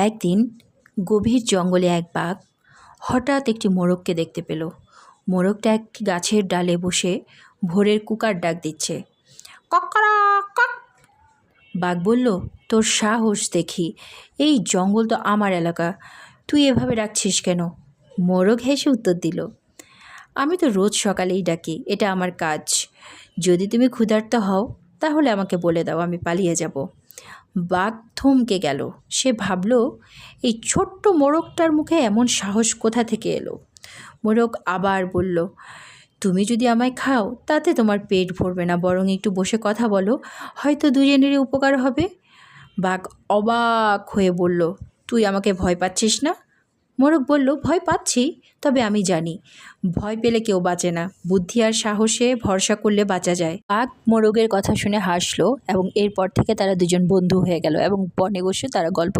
একদিন গভীর জঙ্গলে এক বাঘ হঠাৎ একটি মোরগকে দেখতে পেল। মোরগটা এক গাছের ডালে বসে ভোরের কুকার ডাক দিচ্ছে। কক্করক কক। বাঘ বলল, তোর সাহস দেখি, এই জঙ্গল তো আমার এলাকা, তুই এভাবে ডাকছিস কেন? মোরগ হেসে উত্তর দিল, আমি তো রোজ সকালেই ডাকি, এটা আমার কাজ। যদি তুমি ক্ষুধার্ত হও তাহলে আমাকে বলে দাও, আমি পালিয়ে যাব। বাঘ থমকে গেল। সে ভাবল, এই ছোট্ট মোরগটার মুখে এমন সাহস কোথা থেকে এলো। মোরগ আবার বলল, তুমি যদি আমায় খাও তাতে তোমার পেট ভরবে না, বরং একটু বসে কথা বলো, হয়তো দুজনেরই উপকার হবে। বাঘ অবাক হয়ে বলল, তুই আমাকে ভয় পাচ্ছিস না? মোরগ বলল, ভয় পাচ্ছি, তবে আমি জানি ভয় পেলে কেউ বাঁচে না, বুদ্ধি আর সাহসে ভরসা করলে বাঁচা যায়। বাঘ মোরগের কথা শুনে হাসলো এবং এরপর থেকে তারা দুজন বন্ধু হয়ে গেল এবং বনে বসে তারা গল্প